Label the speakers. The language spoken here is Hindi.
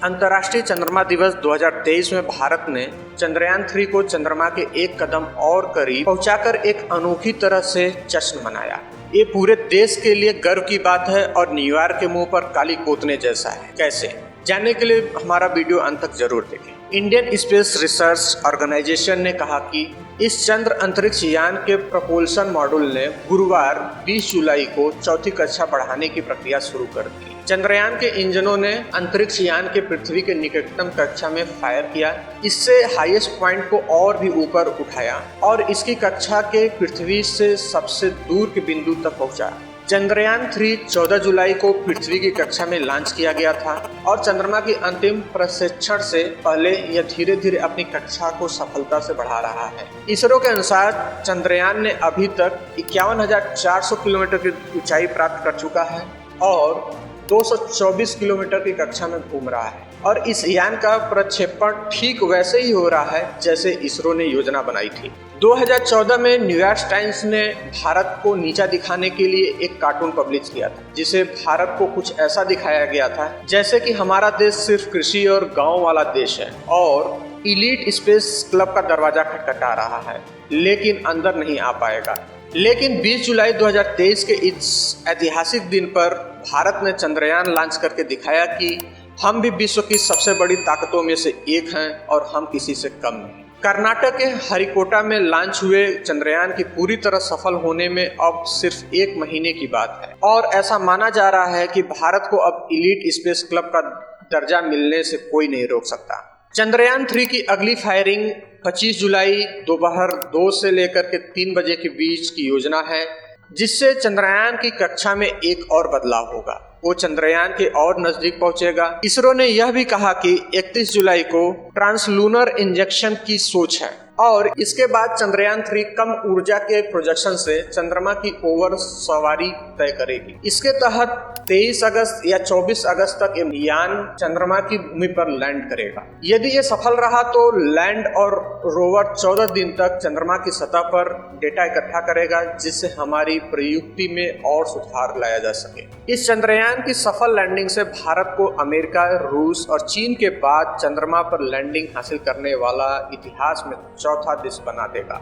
Speaker 1: अंतर्राष्ट्रीय चंद्रमा दिवस 2023 में भारत ने चंद्रयान-3 को चंद्रमा के एक कदम और करीब पहुंचाकर एक अनोखी तरह से जश्न मनाया। ये पूरे देश के लिए गर्व की बात है और न्यूयॉर्क के मुंह पर काली पोतने जैसा है। कैसे जानने के लिए हमारा वीडियो अंत तक जरूर देखें। इंडियन स्पेस रिसर्च ऑर्गेनाइजेशन ने कहा कि इस चंद्र अंतरिक्ष यान के प्रपोल्सन मॉड्यूल ने गुरुवार 20 जुलाई को चौथी कक्षा बढ़ाने की प्रक्रिया शुरू कर दी। चंद्रयान के इंजनों ने अंतरिक्ष यान के पृथ्वी के निकटतम कक्षा में फायर किया। इससे हाईएस्ट पॉइंट को और भी ऊपर उठाया और इसकी कक्षा के पृथ्वी से सबसे दूर के बिंदु तक पहुंचा। चंद्रयान-3 14 जुलाई को पृथ्वी की कक्षा में लॉन्च किया गया था और चंद्रमा की अंतिम प्रक्षेपण से पहले यह धीरे धीरे अपनी कक्षा को सफलता से बढ़ा रहा है। इसरो के अनुसार चंद्रयान ने अभी तक 51,400 किलोमीटर की ऊंचाई प्राप्त कर चुका है और 224 किलोमीटर की कक्षा में घूम रहा है और इस यान का प्रक्षेपण ठीक वैसे ही हो रहा है जैसे इसरो ने योजना बनाई थी। 2014 में न्यूयॉर्क टाइम्स ने भारत को नीचा दिखाने के लिए एक कार्टून पब्लिश किया था, जिसे भारत को कुछ ऐसा दिखाया गया था जैसे कि हमारा देश सिर्फ कृषि और गांव वाला देश है और इलीट स्पेस क्लब का दरवाजा खटखटा रहा है, लेकिन अंदर नहीं आ पाएगा। लेकिन 20 जुलाई 2023 के इस ऐतिहासिक दिन पर भारत ने चंद्रयान लॉन्च करके दिखाया कि हम भी विश्व की सबसे बड़ी ताकतों में से एक हैं और हम किसी से कम नहीं। कर्नाटक के हरिकोटा में लॉन्च हुए चंद्रयान की पूरी तरह सफल होने में अब सिर्फ 1 महीने की बात है और ऐसा माना जा रहा है कि भारत को अब इलीट स्पेस क्लब का दर्जा मिलने से कोई नहीं रोक सकता। चंद्रयान-3 की अगली फायरिंग 25 जुलाई दोपहर 2 से लेकर के 3 बजे के बीच की योजना है, जिससे चंद्रयान की कक्षा में एक और बदलाव होगा। वो चंद्रयान के और नजदीक पहुंचेगा। इसरो ने यह भी कहा कि 31 जुलाई को ट्रांसलूनर इंजेक्शन की सोच है और इसके बाद चंद्रयान-3 कम ऊर्जा के प्रोजेक्शन से चंद्रमा की ओवर सवारी तय करेगी। इसके तहत 23 अगस्त या 24 अगस्त तक यान चंद्रमा की भूमि पर लैंड करेगा। यदि ये सफल रहा तो लैंड और रोवर 14 दिन तक चंद्रमा की सतह पर डेटा इकट्ठा करेगा, जिससे हमारी प्रयुक्ति में और सुधार लाया जा सके। इस चंद्रयान की सफल लैंडिंग से भारत को अमेरिका, रूस और चीन के बाद चंद्रमा पर लैंडिंग हासिल करने वाला इतिहास में चौथा देश बना देगा।